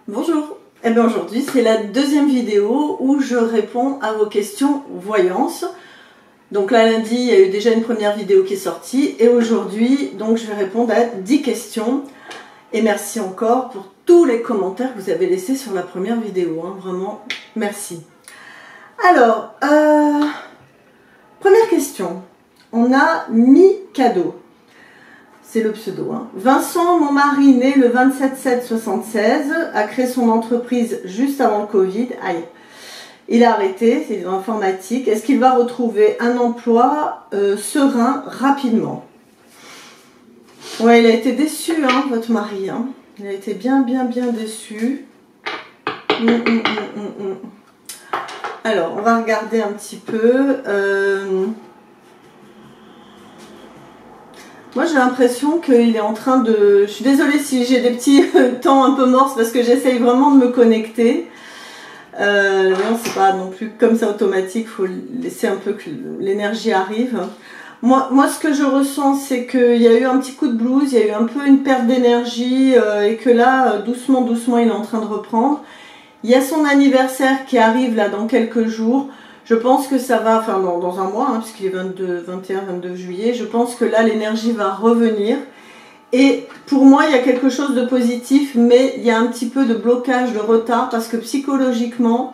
Bonjour. Eh bien aujourd'hui c'est la deuxième vidéo où je réponds à vos questions voyance. Donc là lundi il y a eu déjà une première vidéo qui est sortie et aujourd'hui donc je vais répondre à 10 questions. Et merci encore pour tous les commentaires que vous avez laissés sur la première vidéo, hein. Vraiment merci. Alors, première question, on a Mikado. C'est le pseudo. Hein. Vincent, mon mari, né le 27/7/76, a créé son entreprise juste avant le Covid. Aïe. Il a arrêté, c'est dans l'informatique. Est-ce qu'il va retrouver un emploi serein rapidement? Ouais, il a été déçu, hein, votre mari. Hein. Il a été bien déçu. Alors, on va regarder un petit peu. Moi j'ai l'impression qu'il est en train de... Je suis désolée si j'ai des petits temps un peu morts, parce que j'essaye vraiment de me connecter. Non, c'est pas non plus comme ça automatique, il faut laisser un peu que l'énergie arrive. Moi ce que je ressens, c'est qu'il y a eu un petit coup de blues, il y a eu un peu une perte d'énergie et que là, doucement, il est en train de reprendre. Il y a son anniversaire qui arrive là dans quelques jours. Je pense que ça va, enfin dans un mois, hein, puisqu'il est 21-22 juillet, je pense que là l'énergie va revenir. Et pour moi, il y a quelque chose de positif, mais il y a un petit peu de blocage, de retard, parce que psychologiquement,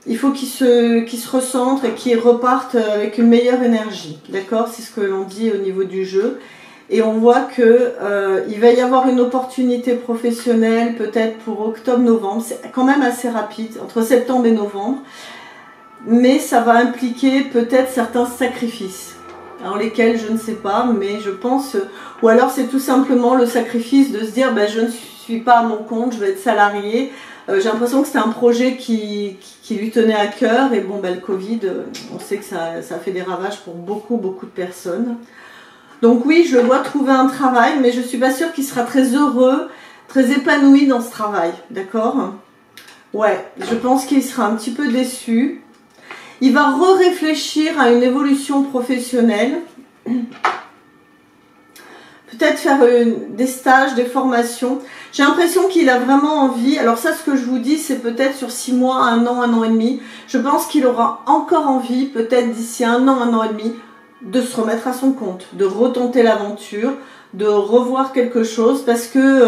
il faut qu'il se recentre et qu'il reparte avec une meilleure énergie. D'accord? C'est ce que l'on dit au niveau du jeu. Et on voit que il va y avoir une opportunité professionnelle, peut-être pour octobre-novembre. C'est quand même assez rapide, entre septembre et novembre. Mais ça va impliquer peut-être certains sacrifices, alors lesquels je ne sais pas, mais je pense, ou alors c'est tout simplement le sacrifice de se dire ben, je ne suis pas à mon compte, je vais être salarié. J'ai l'impression que c'était un projet qui lui tenait à cœur, et bon ben, le Covid, on sait que ça fait des ravages pour beaucoup de personnes. Donc oui, je dois trouver un travail, mais je ne suis pas sûre qu'il sera très heureux, très épanoui dans ce travail, d'accord? Ouais, je pense qu'il sera un petit peu déçu. Il va réfléchir à une évolution professionnelle, peut-être faire des stages, des formations. J'ai l'impression qu'il a vraiment envie, alors ça ce que je vous dis c'est peut-être sur 6 mois, 1 an et demi. Je pense qu'il aura encore envie, peut-être d'ici 1 an et demi, de se remettre à son compte, de retenter l'aventure, de revoir quelque chose, parce que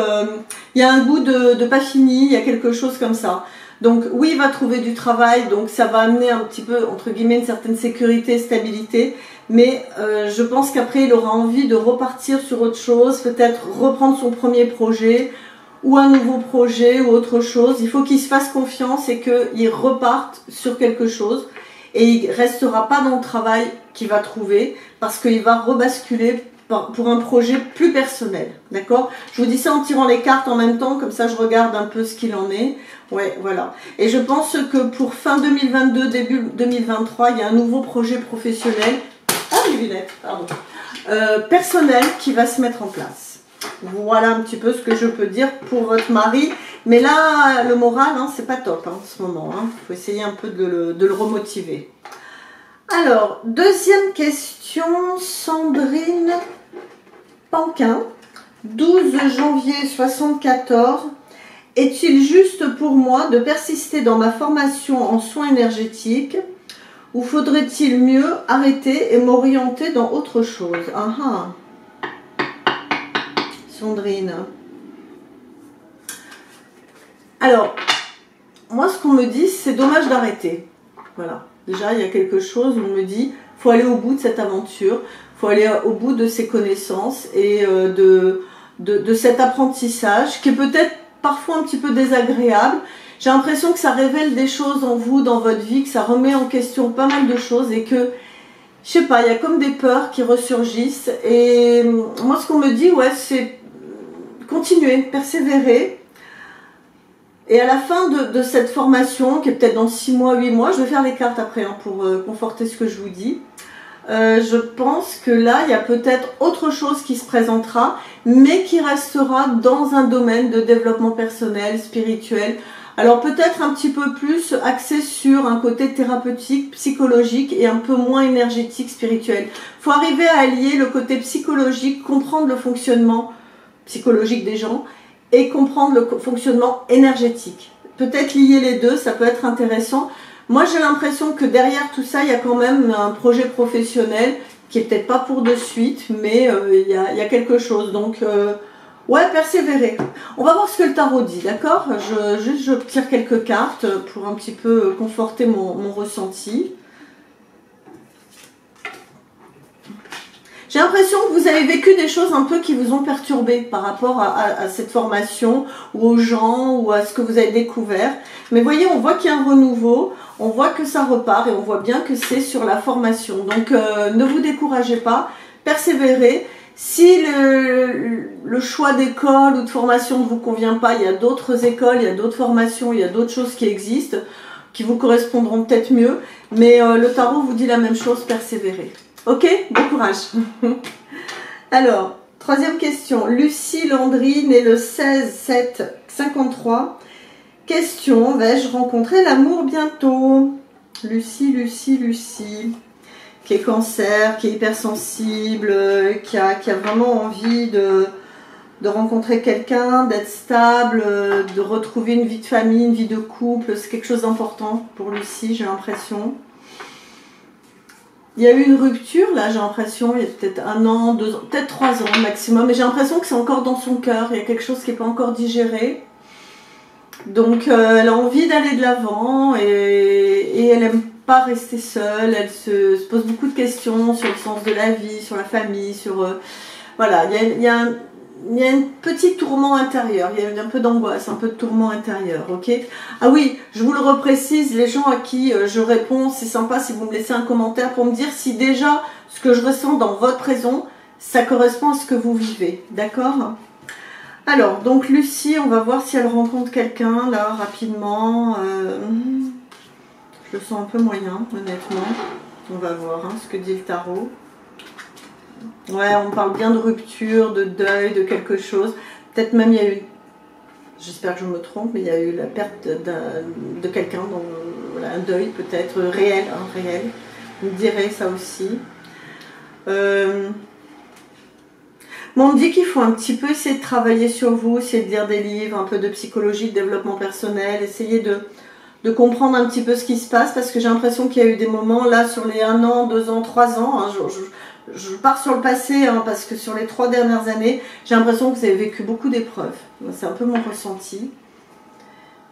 il y a un goût de pas fini, il y a quelque chose comme ça. Donc oui, il va trouver du travail, donc ça va amener un petit peu, entre guillemets, une certaine sécurité, stabilité, mais je pense qu'après il aura envie de repartir sur autre chose, peut-être reprendre son premier projet, ou un nouveau projet, ou autre chose. Il faut qu'il se fasse confiance et qu'il reparte sur quelque chose, et il ne restera pas dans le travail qu'il va trouver, parce qu'il va rebasculer pour un projet plus personnel, d'accord? Je vous dis ça en tirant les cartes en même temps, comme ça je regarde un peu ce qu'il en est. Ouais, voilà. Et je pense que pour fin 2022, début 2023, il y a un nouveau projet professionnel, les lunettes, pardon, personnel qui va se mettre en place. Voilà un petit peu ce que je peux dire pour votre mari. Mais là, le moral, hein, c'est pas top hein, en ce moment. Il faut essayer un peu de le remotiver. Alors, deuxième question, Sandrine Panquin, 12 janvier 74. Est-il juste pour moi de persister dans ma formation en soins énergétiques ou faudrait-il mieux arrêter et m'orienter dans autre chose? Sandrine. Alors, moi ce qu'on me dit, c'est dommage d'arrêter. Voilà. Déjà, il y a quelque chose où on me dit, il faut aller au bout de cette aventure, il faut aller au bout de ses connaissances et de cet apprentissage qui est peut-être parfois un petit peu désagréable. J'ai l'impression que ça révèle des choses en vous, dans votre vie, que ça remet en question pas mal de choses et que, je sais pas, il y a comme des peurs qui ressurgissent. Et moi, ce qu'on me dit, ouais, c'est continuer, persévérer. Et à la fin de cette formation, qui est peut-être dans 6 mois, 8 mois, je vais faire les cartes après hein, pour conforter ce que je vous dis. Je pense que là, il y a peut-être autre chose qui se présentera, mais qui restera dans un domaine de développement personnel, spirituel. Alors peut-être un petit peu plus axé sur un côté thérapeutique, psychologique et un peu moins énergétique, spirituel. Il faut arriver à allier le côté psychologique, comprendre le fonctionnement psychologique des gens et comprendre le fonctionnement énergétique. Peut-être lier les deux, ça peut être intéressant. Moi, j'ai l'impression que derrière tout ça, il y a quand même un projet professionnel qui est peut-être pas pour de suite, mais il y a quelque chose. Donc, ouais, persévérer. On va voir ce que le tarot dit, d'accord? Je tire quelques cartes pour un petit peu conforter mon ressenti. J'ai l'impression que vous avez vécu des choses un peu qui vous ont perturbé par rapport à cette formation ou aux gens ou à ce que vous avez découvert. Mais voyez, on voit qu'il y a un renouveau, on voit que ça repart et on voit bien que c'est sur la formation. Donc ne vous découragez pas, persévérez. Si le choix d'école ou de formation ne vous convient pas, il y a d'autres écoles, il y a d'autres formations, il y a d'autres choses qui existent, qui vous correspondront peut-être mieux. Mais le tarot vous dit la même chose, persévérez. Ok, bon courage. Alors, troisième question. Lucie Landry, née le 16/7/53. Question, vais-je rencontrer l'amour bientôt? Lucie, qui est cancer, qui est hypersensible, qui a vraiment envie de rencontrer quelqu'un, d'être stable, de retrouver une vie de famille, une vie de couple. C'est quelque chose d'important pour Lucie, j'ai l'impression. Il y a eu une rupture, là, j'ai l'impression, il y a peut-être 1 an, 2 ans, peut-être 3 ans maximum, mais j'ai l'impression que c'est encore dans son cœur, il y a quelque chose qui n'est pas encore digéré. Donc, elle a envie d'aller de l'avant et elle n'aime pas rester seule, elle se pose beaucoup de questions sur le sens de la vie, sur la famille, sur... voilà, il y a un petit tourment intérieur, il y a un peu d'angoisse, un peu de tourment intérieur, ok? Ah oui, je vous le reprécise, les gens à qui je réponds, c'est sympa si vous me laissez un commentaire pour me dire si déjà ce que je ressens dans votre présent, ça correspond à ce que vous vivez, d'accord? Alors, donc Lucie, on va voir si elle rencontre quelqu'un, là, rapidement. Je le sens un peu moyen, honnêtement. On va voir hein, ce que dit le tarot. Ouais, on parle bien de rupture, de deuil, de quelque chose. Peut-être même il y a eu, j'espère que je me trompe, mais il y a eu la perte de quelqu'un, voilà, un deuil peut-être réel, hein, réel. Vous me direz ça aussi. Bon, on me dit qu'il faut un petit peu essayer de travailler sur vous, essayer de lire des livres, un peu de psychologie, de développement personnel, essayer de comprendre un petit peu ce qui se passe, parce que j'ai l'impression qu'il y a eu des moments, là, sur les 1 an, 2 ans, 3 ans, hein, je pars sur le passé, hein, parce que sur les 3 dernières années, j'ai l'impression que vous avez vécu beaucoup d'épreuves. C'est un peu mon ressenti.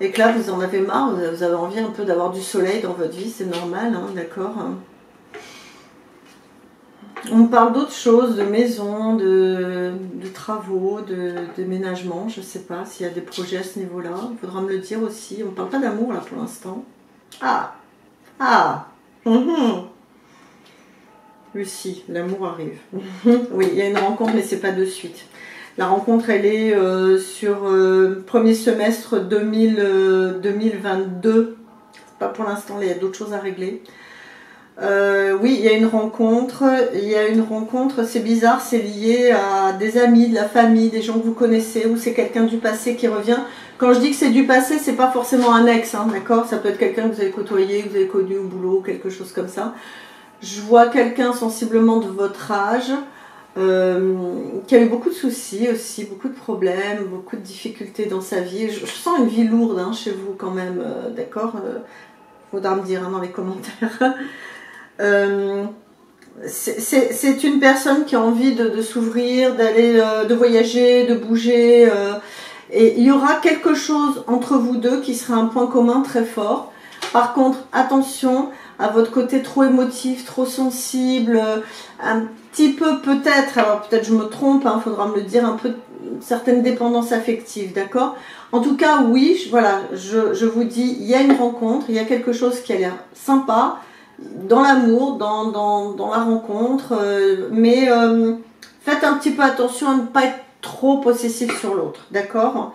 Et que là, vous en avez marre, vous avez envie un peu d'avoir du soleil dans votre vie, c'est normal, hein, d'accord. On me parle d'autres choses, de maison, de travaux, de déménagement, je ne sais pas s'il y a des projets à ce niveau-là. Il faudra me le dire aussi. On ne parle pas d'amour là pour l'instant. Ah, Lucie, l'amour arrive. Oui, il y a une rencontre, mais c'est pas de suite. La rencontre, elle est sur premier semestre 2022. Pas pour l'instant, il y a d'autres choses à régler. Oui, il y a une rencontre, c'est bizarre, c'est lié à des amis, de la famille, des gens que vous connaissez, ou c'est quelqu'un du passé qui revient. Quand je dis que c'est du passé, c'est pas forcément un ex, hein, d'accord? Ça peut être quelqu'un que vous avez côtoyé, que vous avez connu au boulot, quelque chose comme ça. Je vois quelqu'un sensiblement de votre âge, qui a eu beaucoup de soucis aussi, beaucoup de problèmes, beaucoup de difficultés dans sa vie. Je sens une vie lourde hein, chez vous quand même, d'accord? Faudra me dire hein, dans les commentaires. C'est une personne qui a envie de s'ouvrir, d'aller, de voyager, de bouger, et il y aura quelque chose entre vous deux qui sera un point commun très fort. Par contre, attention à votre côté trop émotif, trop sensible, un petit peu peut-être, alors peut-être je me trompe, il faudra me le dire, un peu certaines dépendances affectives, d'accord? En tout cas, oui, voilà, je vous dis, il y a une rencontre, il y a quelque chose qui a l'air sympa, dans l'amour, dans la rencontre, mais faites un petit peu attention à ne pas être trop possessif sur l'autre, d'accord?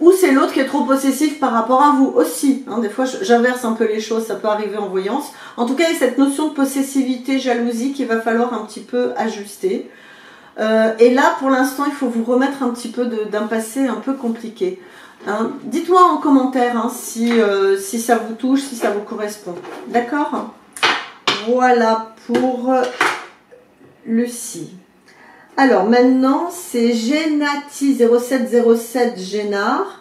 Ou c'est l'autre qui est trop possessif par rapport à vous aussi, hein, des fois j'inverse un peu les choses, ça peut arriver en voyance. En tout cas, il y a cette notion de possessivité, jalousie qu'il va falloir un petit peu ajuster. Et là, pour l'instant, il faut vous remettre un petit peu d'un passé un peu compliqué. Hein. Dites-moi en commentaire hein, si ça vous touche, si ça vous correspond, d'accord? Voilà pour Lucie. Alors maintenant, c'est Genati0707 Génard.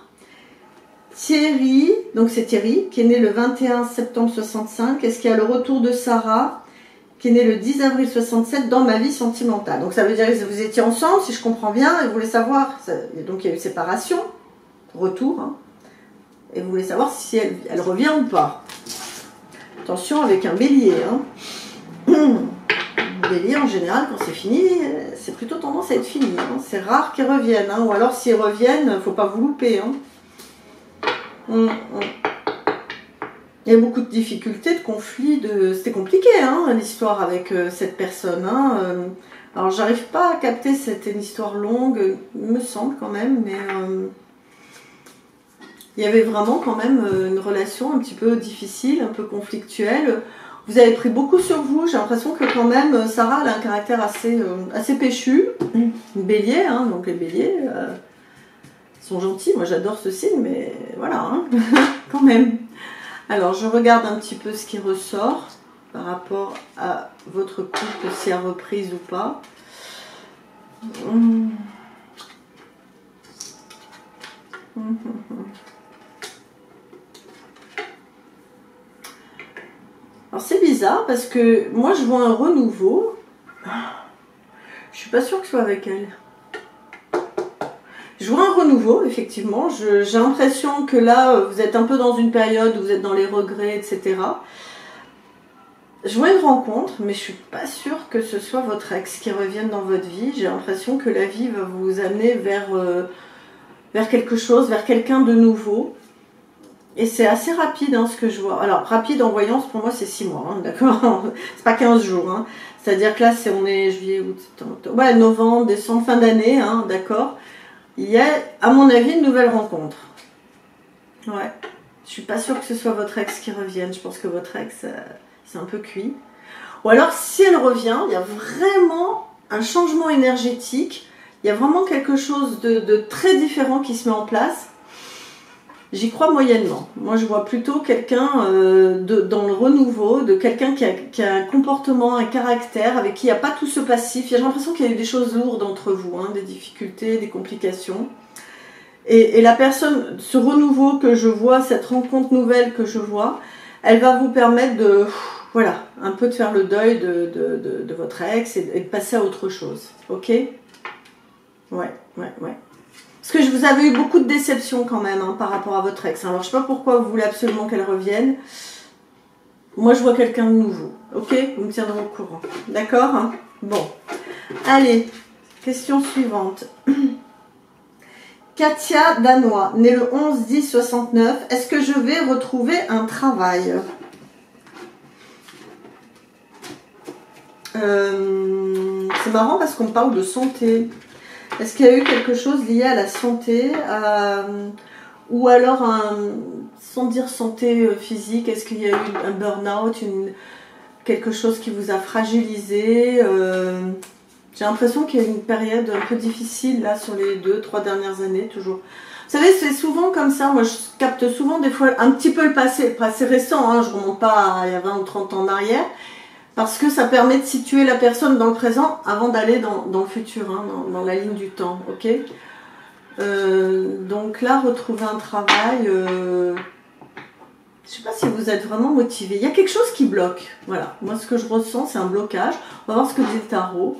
Thierry, donc c'est Thierry, qui est né le 21 septembre 65. Est-ce qu'il y a le retour de Sarah, qui est née le 10 avril 67, dans ma vie sentimentale? Donc ça veut dire que vous étiez ensemble, si je comprends bien, et vous voulez savoir, donc il y a eu séparation, retour, hein, et vous voulez savoir si elle revient ou pas. Attention avec un bélier, hein. Bélier en général, quand c'est fini, c'est plutôt tendance à être fini, hein. C'est rare qu'ils reviennent, hein. Ou alors s'ils reviennent, il ne faut pas vous louper, hein. Il y a beaucoup de difficultés, de conflits, c'était compliqué, hein, l'histoire avec cette personne, hein. Alors j'arrive pas à capter, c'était une histoire longue, il me semble quand même, mais il y avait vraiment quand même une relation un petit peu difficile, un peu conflictuelle. Vous avez pris beaucoup sur vous, j'ai l'impression que quand même Sarah elle a un caractère assez péchu, une bélier, hein, donc les béliers sont gentils, moi j'adore ce signe, mais voilà, hein, quand même. Alors je regarde un petit peu ce qui ressort par rapport à votre couple, s'il y a reprise ou pas. Alors c'est bizarre parce que moi je vois un renouveau. Je suis pas sûre que ce soit avec elle. Je vois un renouveau, effectivement. J'ai l'impression que là, vous êtes un peu dans une période où vous êtes dans les regrets, etc. Je vois une rencontre, mais je suis pas sûre que ce soit votre ex qui revienne dans votre vie. J'ai l'impression que la vie va vous amener vers quelque chose, vers quelqu'un de nouveau. Et c'est assez rapide, hein, ce que je vois. Alors, rapide en voyance, pour moi, c'est 6 mois, hein, d'accord? C'est pas 15 jours, hein. C'est-à-dire que là, on est juillet, août, septembre, octobre. Ouais, novembre, décembre, fin d'année, hein, d'accord? Il y a, à mon avis, une nouvelle rencontre. Ouais. Je suis pas sûre que ce soit votre ex qui revienne. Je pense que votre ex, c'est un peu cuit. Ou alors, si elle revient, il y a vraiment un changement énergétique. Il y a vraiment quelque chose de très différent qui se met en place. J'y crois moyennement. Moi, je vois plutôt quelqu'un dans le renouveau, de quelqu'un qui a un comportement, un caractère, avec qui il n'y a pas tout ce passif. J'ai l'impression qu'il y a eu des choses lourdes entre vous, hein, des difficultés, des complications. Et la personne, ce renouveau que je vois, cette rencontre nouvelle que je vois, elle va vous permettre de, voilà, un peu de faire le deuil de votre ex et de passer à autre chose. Ok? Ouais. Parce que je vous avais eu beaucoup de déceptions quand même, hein, par rapport à votre ex. Alors je sais pas pourquoi vous voulez absolument qu'elle revienne. Moi je vois quelqu'un de nouveau. Ok? Vous me tiendrez au courant. D'accord, hein? Bon. Allez, question suivante. Katia Danois, née le 11-10-69. Est-ce que je vais retrouver un travail? C'est marrant parce qu'on parle de santé. Est-ce qu'il y a eu quelque chose lié à la santé, ou alors, sans dire santé physique, est-ce qu'il y a eu un burn-out, quelque chose qui vous a fragilisé? J'ai l'impression qu'il y a eu une période un peu difficile là sur les 2-3 dernières années, toujours. Vous savez, c'est souvent comme ça. Moi, je capte souvent des fois un petit peu le passé récent, hein, je ne remonte pas à il y a 20 ou 30 ans en arrière. Parce que ça permet de situer la personne dans le présent avant d'aller dans le futur, hein, dans la ligne du temps, ok? Donc là, retrouver un travail, je ne sais pas si vous êtes vraiment motivé. Il y a quelque chose qui bloque, voilà. Moi, ce que je ressens, c'est un blocage. On va voir ce que dit le tarot.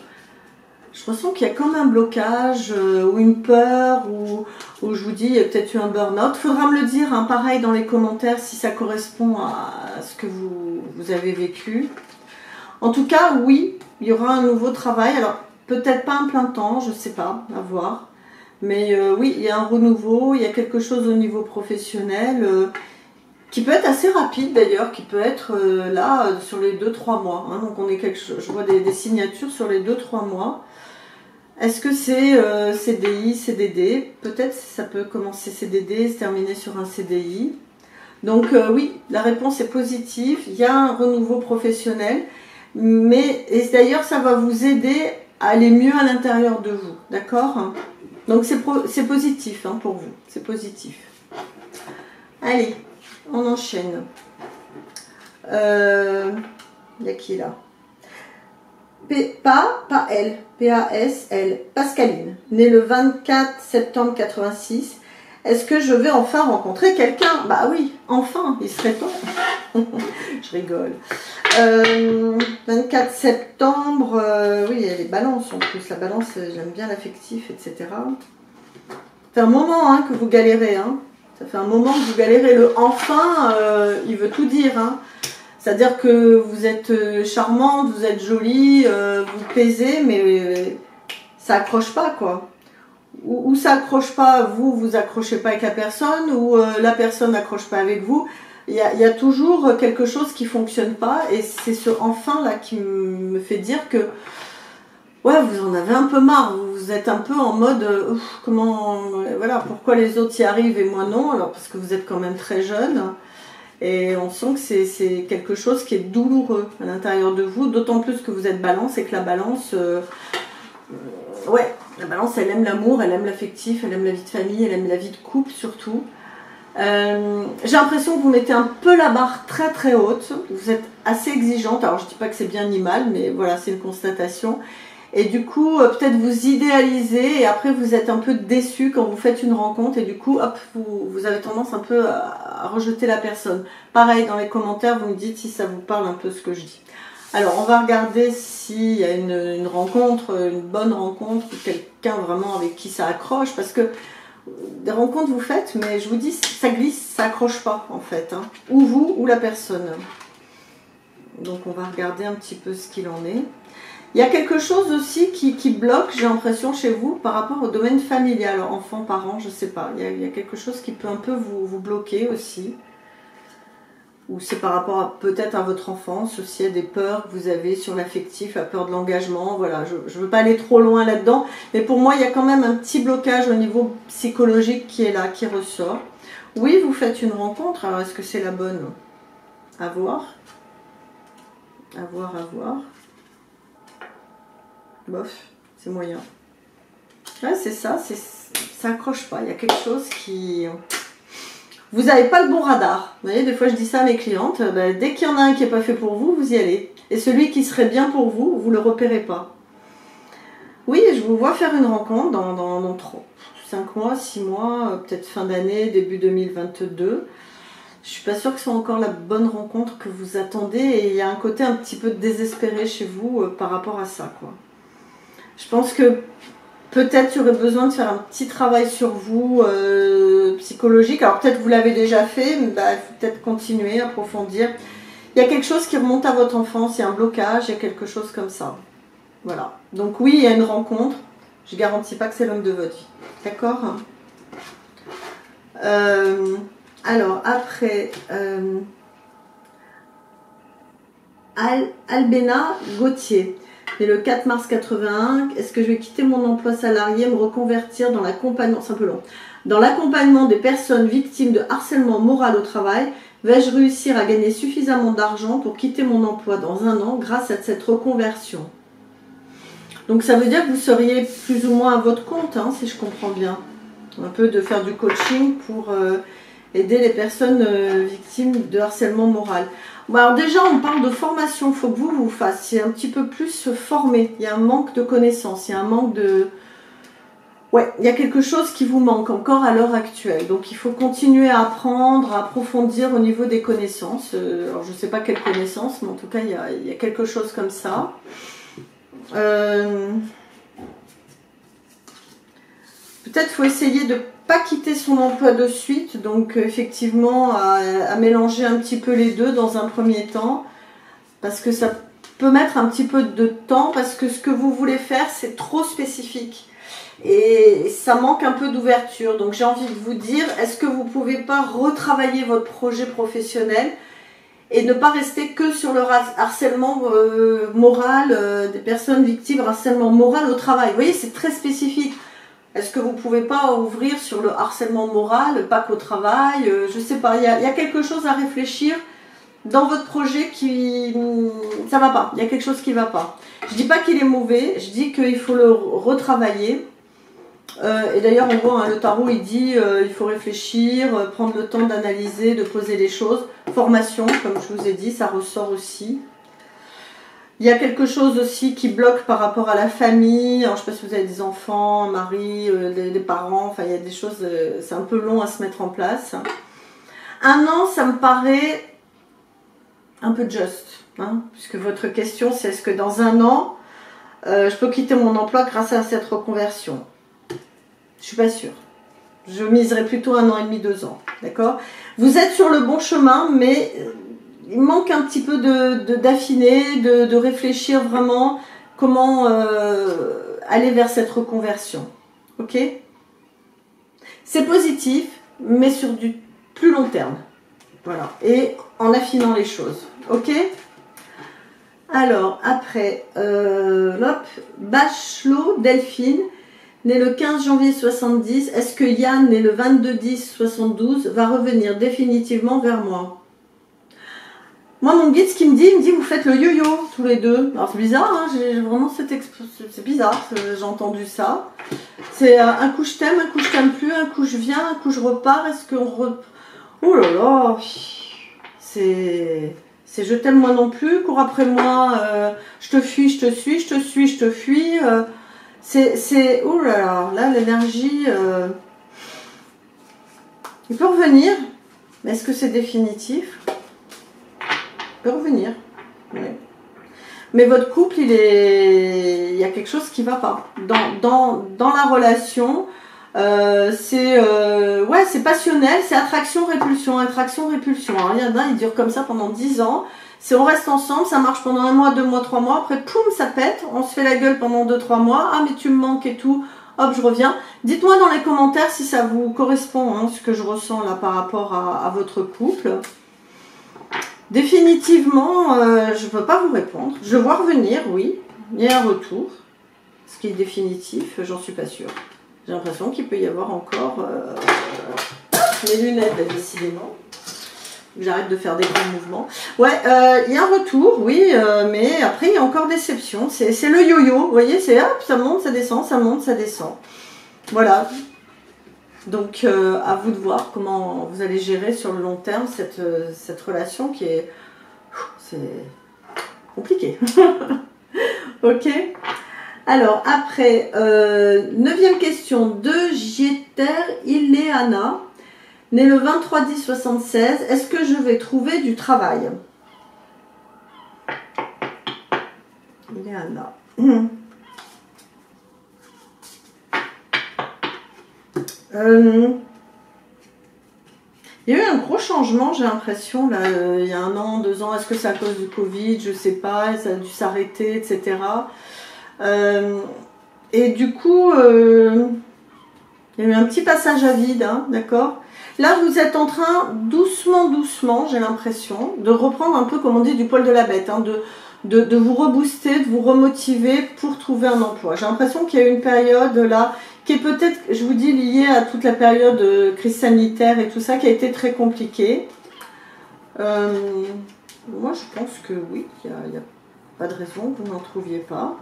Je ressens qu'il y a comme un blocage, ou une peur, ou je vous dis, il y a peut-être eu un burn-out. Il faudra me le dire, hein, pareil, dans les commentaires, si ça correspond à ce que vous avez vécu. En tout cas, oui, il y aura un nouveau travail. Alors, peut-être pas un plein temps, je ne sais pas, à voir. Mais oui, il y a un renouveau, il y a quelque chose au niveau professionnel qui peut être assez rapide d'ailleurs, qui peut être là sur les 2-3 mois. Hein. Donc, je vois des signatures sur les 2-3 mois. Est-ce que c'est CDI, CDD? Peut-être ça peut commencer CDD et se terminer sur un CDI. Donc oui, la réponse est positive. Il y a un renouveau professionnel. Et d'ailleurs, ça va vous aider à aller mieux à l'intérieur de vous, d'accord? Donc c'est positif, hein, pour vous, c'est positif. Allez, on enchaîne. Il y a qui là? Pas elle, P-A-S-L, Pascaline, née le 24 septembre 86. Est-ce que je vais enfin rencontrer quelqu'un? Bah oui, enfin, il serait temps. Je rigole. 24 septembre, oui, il y a les balances en plus. La balance, j'aime bien l'affectif, etc. Ça fait un moment hein, que vous galérez. Hein. Ça fait un moment que vous galérez. Le enfin, il veut tout dire. Hein. C'est-à-dire que vous êtes charmante, vous êtes jolie, vous plaisez, mais ça accroche pas, quoi. Ou ça accroche pas, vous accrochez pas avec la personne, ou la personne n'accroche pas avec vous. Il y a toujours quelque chose qui fonctionne pas, et c'est ce enfin là qui me fait dire que ouais, vous en avez un peu marre, vous êtes un peu en mode comment, voilà, pourquoi les autres y arrivent et moi non, alors parce que vous êtes quand même très jeune. Et on sent que c'est quelque chose qui est douloureux à l'intérieur de vous, d'autant plus que vous êtes balance et que la balance, ouais, la balance elle aime l'amour, elle aime l'affectif, elle aime la vie de famille, elle aime la vie de couple surtout. J'ai l'impression que vous mettez un peu la barre très très haute, vous êtes assez exigeante, alors je dis pas que c'est bien ni mal, mais voilà, c'est une constatation. Et du coup, peut-être vous idéalisez et après vous êtes un peu déçu quand vous faites une rencontre et du coup, hop, vous avez tendance un peu à rejeter la personne. Pareil, dans les commentaires, vous me dites si ça vous parle un peu ce que je dis. Alors, on va regarder s'il y a une rencontre, une bonne rencontre, quelqu'un vraiment avec qui ça accroche, parce que des rencontres vous faites, mais je vous dis, ça glisse, ça accroche pas en fait, hein. Ou vous, ou la personne. Donc, on va regarder un petit peu ce qu'il en est. Il y a quelque chose aussi qui bloque, j'ai l'impression, chez vous, par rapport au domaine familial, enfants, parents, je sais pas. Il y a quelque chose qui peut un peu vous bloquer aussi. Ou c'est par rapport peut-être à votre enfance, aussi à des peurs que vous avez sur l'affectif, la peur de l'engagement, voilà. Je ne veux pas aller trop loin là-dedans, mais pour moi, il y a quand même un petit blocage au niveau psychologique qui est là, qui ressort. Oui, vous faites une rencontre, alors est-ce que c'est la bonne? À voir. À voir, à voir. Bof, c'est moyen. Ouais, c'est ça, ça accroche pas. Il y a quelque chose qui... Vous n'avez pas le bon radar. Vous voyez, des fois je dis ça à mes clientes, dès qu'il y en a un qui n'est pas fait pour vous, vous y allez. Et celui qui serait bien pour vous, vous ne le repérez pas. Oui, je vous vois faire une rencontre dans 5 mois, 6 mois, peut-être fin d'année, début 2022. Je suis pas sûre que ce soit encore la bonne rencontre que vous attendez. Et il y a un côté un petit peu désespéré chez vous par rapport à ça, quoi. Je pense que peut-être il y aurait besoin de faire un petit travail sur vous, psychologique. Alors peut-être vous l'avez déjà fait, mais il faut peut-être continuer, approfondir. Il y a quelque chose qui remonte à votre enfance, il y a un blocage, il y a quelque chose comme ça. Voilà. Donc oui, il y a une rencontre. Je ne garantis pas que c'est l'homme de votre vie. D'accord? Alors après, Albena Gauthier. Et le 4 mars 81, est-ce que je vais quitter mon emploi salarié, me reconvertir dans l'accompagnement, c'est un peu long, dans l'accompagnement des personnes victimes de harcèlement moral au travail? Vais-je réussir à gagner suffisamment d'argent pour quitter mon emploi dans 1 an grâce à cette reconversion? Donc ça veut dire que vous seriez plus ou moins à votre compte, hein, si je comprends bien. Un peu de faire du coaching pour aider les personnes victimes de harcèlement moral. Bon, alors déjà, on parle de formation. Il faut que vous fassiez un petit peu plus former. Il y a un manque de connaissances, il y a un manque de... Ouais, il y a quelque chose qui vous manque encore à l'heure actuelle. Donc il faut continuer à apprendre, à approfondir au niveau des connaissances. Alors je ne sais pas quelles connaissances, mais en tout cas, il y a quelque chose comme ça. Peut-être faut essayer de pas quitter son emploi de suite, donc effectivement à mélanger un petit peu les deux dans un premier temps, parce que ça peut mettre un petit peu de temps, parce que ce que vous voulez faire c'est trop spécifique et ça manque un peu d'ouverture. Donc j'ai envie de vous dire, est-ce que vous pouvez pas retravailler votre projet professionnel et ne pas rester que sur le harcèlement moral, des personnes victimes de harcèlement moral au travail? Vous voyez, c'est très spécifique. Est-ce que vous ne pouvez pas ouvrir sur le harcèlement moral, pas qu'au travail? Je ne sais pas, il y a quelque chose à réfléchir dans votre projet qui... ça ne va pas, il y a quelque chose qui ne va pas. Je ne dis pas qu'il est mauvais, je dis qu'il faut le retravailler. Et d'ailleurs, on voit, hein, le tarot, il dit il faut réfléchir, prendre le temps d'analyser, de poser les choses. Formation, comme je vous ai dit, ça ressort aussi. Il y a quelque chose aussi qui bloque par rapport à la famille. Alors, je ne sais pas si vous avez des enfants, un mari, des parents. Enfin, il y a des choses, c'est un peu long à se mettre en place. Un an, ça me paraît un peu juste. Hein, puisque votre question, c'est est-ce que dans un an, je peux quitter mon emploi grâce à cette reconversion? Je ne suis pas sûre. Je miserais plutôt 1 an et demi, 2 ans. D'accord? Vous êtes sur le bon chemin, mais il manque un petit peu d'affiner, de réfléchir vraiment comment aller vers cette reconversion. Ok? C'est positif, mais sur du plus long terme. Voilà. Et en affinant les choses. Ok? Alors, après, Bachelot Delphine, né le 15 janvier 70, est-ce que Yann, né le 22-10-72, va revenir définitivement vers moi? Moi, mon guide, ce qu'il me dit, il me dit, vous faites le yo-yo, tous les deux. Alors, c'est bizarre, hein, j'ai vraiment c'est bizarre, j'ai entendu ça. C'est un coup je t'aime, un coup je t'aime plus, un coup je viens, un coup je repars, est-ce qu'on Oh là là, c'est je t'aime moi non plus, cours après moi, je te fuis, je te suis, je te suis, je te fuis. Oh là là, l'énergie, il peut revenir, mais est-ce que c'est définitif? Il peut revenir, oui. Mais votre couple, il y a quelque chose qui ne va pas. Dans la relation, c'est passionnel, c'est attraction-répulsion, attraction-répulsion. Hein. Il y en a, il dure comme ça pendant 10 ans. On reste ensemble, ça marche pendant 1 mois, 2 mois, 3 mois. Après, poum, ça pète. On se fait la gueule pendant 2-3 mois. Ah, mais tu me manques et tout. Hop, je reviens. Dites-moi dans les commentaires si ça vous correspond, hein, ce que je ressens là par rapport à votre couple. Définitivement, je ne peux pas vous répondre. Je vois revenir, oui. Il y a un retour. Ce qui est définitif, j'en suis pas sûre. J'ai l'impression qu'il peut y avoir encore mes lunettes, décidément. J'arrête de faire des grands mouvements. Ouais, il y a un retour, oui, mais après, il y a encore déception. C'est le yo-yo, vous voyez, c'est hop, ça monte, ça descend, ça monte, ça descend. Voilà. Donc, à vous de voir comment vous allez gérer sur le long terme cette relation qui est... C'est compliqué. Ok. Alors, après, 9e question de Gieter Ileana, né le 23-10-76. Est-ce que je vais trouver du travail? Ileana. Il y a eu un gros changement, j'ai l'impression, là, il y a 1 an, 2 ans. Est-ce que c'est à cause du Covid? Je ne sais pas, ça a dû s'arrêter, etc. Et du coup, il y a eu un petit passage à vide, hein, d'accord? Là, vous êtes en train, doucement, doucement, j'ai l'impression, de reprendre un peu, comme on dit, du poil de la bête, hein, de vous rebooster, de vous remotiver pour trouver un emploi. J'ai l'impression qu'il y a eu une période là, qui est peut-être, je vous dis, liée à toute la période crise sanitaire et tout ça, qui a été très compliquée. Moi, je pense que oui, il n'y a pas de raison que vous n'en trouviez pas.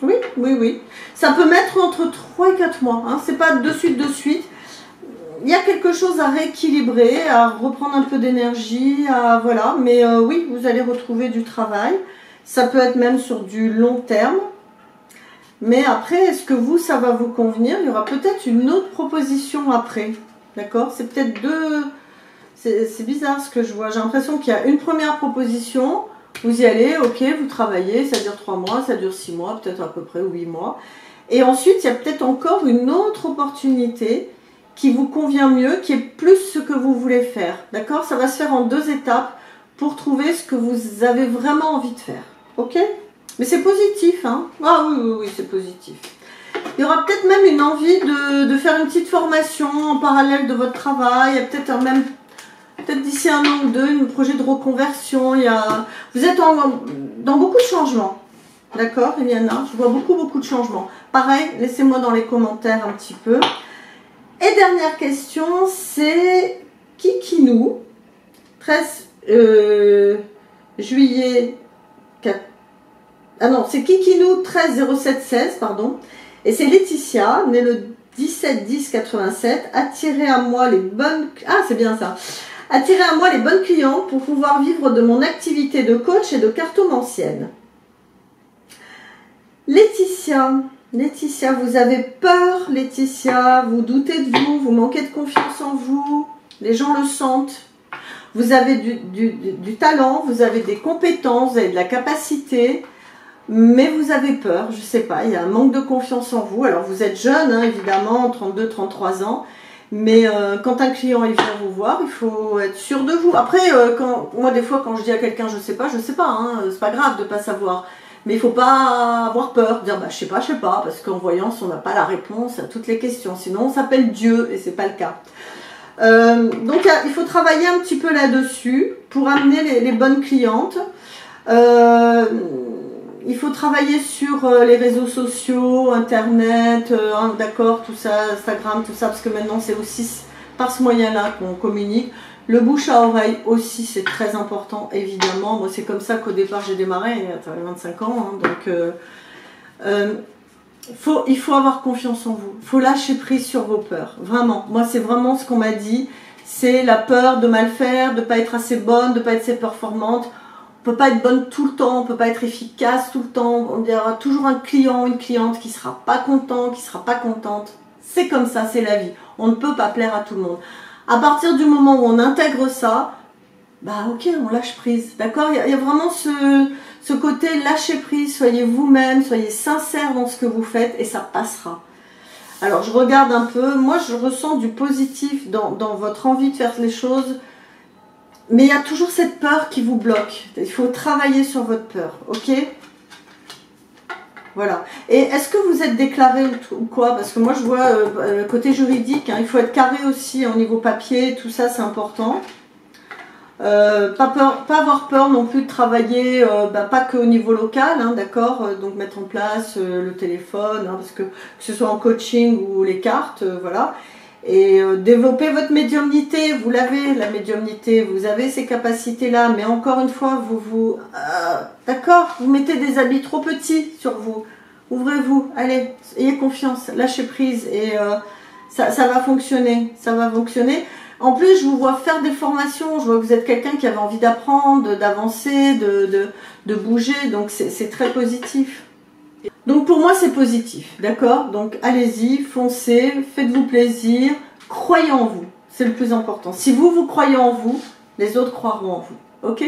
Oui, oui, oui. Ça peut mettre entre 3 et 4 mois. Hein. C'est pas de suite, de suite. Il y a quelque chose à rééquilibrer, à reprendre un peu d'énergie, voilà. Mais oui, vous allez retrouver du travail. Ça peut être même sur du long terme. Mais après, est-ce que vous, ça va vous convenir? Il y aura peut-être une autre proposition après. D'accord? C'est peut-être deux... C'est bizarre ce que je vois. J'ai l'impression qu'il y a une première proposition. Vous y allez, ok, vous travaillez, ça dure 3 mois, ça dure 6 mois, peut-être à peu près 8 mois. Et ensuite, il y a peut-être encore une autre opportunité qui vous convient mieux, qui est plus ce que vous voulez faire. D'accord? Ça va se faire en 2 étapes pour trouver ce que vous avez vraiment envie de faire. Ok? Mais c'est positif, hein? Ah oui, oui, oui, c'est positif. Il y aura peut-être même une envie de faire une petite formation en parallèle de votre travail. Il y a peut-être même... Peut-être d'ici 1 an ou 2, un projet de reconversion. Vous êtes dans beaucoup de changements. D'accord, Eliana? Je vois beaucoup de changements. Pareil, laissez-moi dans les commentaires un petit peu. Et dernière question, c'est Kikinou. 13 juillet... 4... Ah non, c'est Kikinou 13-07-16, pardon. Et c'est Laetitia, née le 17-10-87. Attirez à moi les bonnes... Ah, c'est bien ça. Attirer à moi les bonnes clientes pour pouvoir vivre de mon activité de coach et de cartomancienne. Laetitia, vous avez peur, Laetitia, vous doutez de vous, vous manquez de confiance en vous, les gens le sentent. Vous avez du talent, vous avez des compétences, vous avez de la capacité, mais vous avez peur, je ne sais pas, il y a un manque de confiance en vous. Alors vous êtes jeune, hein, évidemment, 32, 33 ans, mais quand un client il vient vous voir, il faut être sûr de vous. Après, moi des fois quand je dis à quelqu'un je sais pas, hein, c'est pas grave de pas savoir. Mais il ne faut pas avoir peur, dire bah, je sais pas, parce qu'en voyance on n'a pas la réponse à toutes les questions. Sinon on s'appelle Dieu et c'est pas le cas. Donc il faut travailler un petit peu là-dessus pour amener les bonnes clientes. Il faut travailler sur les réseaux sociaux, internet, d'accord, tout ça, Instagram, tout ça, parce que maintenant c'est aussi par ce moyen-là qu'on communique. Le bouche à oreille aussi, c'est très important, évidemment. Moi, c'est comme ça qu'au départ j'ai démarré, il y a 25 ans. Hein, donc, il faut avoir confiance en vous. Il faut lâcher prise sur vos peurs. Vraiment. Moi, c'est vraiment ce qu'on m'a dit. C'est la peur de mal faire, de ne pas être assez bonne, de ne pas être assez performante. On ne peut pas être bonne tout le temps, on ne peut pas être efficace tout le temps. On y aura toujours un client, une cliente qui ne sera pas content, qui ne sera pas contente. C'est comme ça, c'est la vie. On ne peut pas plaire à tout le monde. À partir du moment où on intègre ça, bah ok, on lâche prise. D'accord, il y a vraiment ce côté lâcher prise. Soyez vous-même, soyez sincère dans ce que vous faites et ça passera. Alors je regarde un peu. Moi, je ressens du positif dans votre envie de faire les choses. Mais il y a toujours cette peur qui vous bloque. Il faut travailler sur votre peur, ok? Voilà. Et est-ce que vous êtes déclaré ou quoi? Parce que moi, je vois côté juridique, hein, il faut être carré aussi au niveau papier, tout ça, c'est important. Pas avoir peur non plus de travailler, pas qu'au niveau local, hein, d'accord? Donc mettre en place le téléphone, hein, parce que ce soit en coaching ou les cartes, voilà. Et développer votre médiumnité, vous l'avez la médiumnité, vous avez ces capacités là, mais encore une fois d'accord, vous mettez des habits trop petits sur vous, ouvrez-vous, allez, ayez confiance, lâchez prise et ça va fonctionner, En plus je vous vois faire des formations, je vois que vous êtes quelqu'un qui avait envie d'apprendre, d'avancer, de bouger, donc c'est très positif. Donc pour moi c'est positif, d'accord? Donc allez-y, foncez, faites-vous plaisir, croyez en vous, c'est le plus important. Si vous croyez en vous, les autres croiront en vous, ok?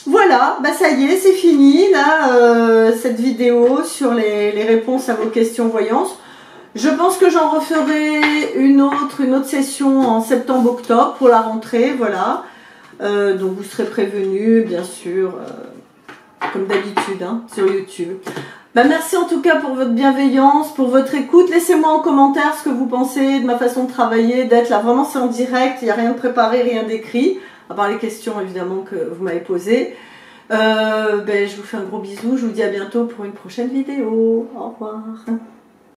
Voilà, bah ça y est, c'est fini là, cette vidéo sur les réponses à vos questions voyances. Je pense que j'en referai une autre session en septembre-octobre pour la rentrée, voilà. Donc vous serez prévenus, bien sûr, comme d'habitude, hein, sur YouTube. Bah merci en tout cas pour votre bienveillance, pour votre écoute. Laissez-moi en commentaire ce que vous pensez de ma façon de travailler, d'être là. Vraiment, c'est en direct, il n'y a rien de préparé, rien d'écrit, à part les questions évidemment que vous m'avez posées. Je vous fais un gros bisou, je vous dis à bientôt pour une prochaine vidéo. Au revoir.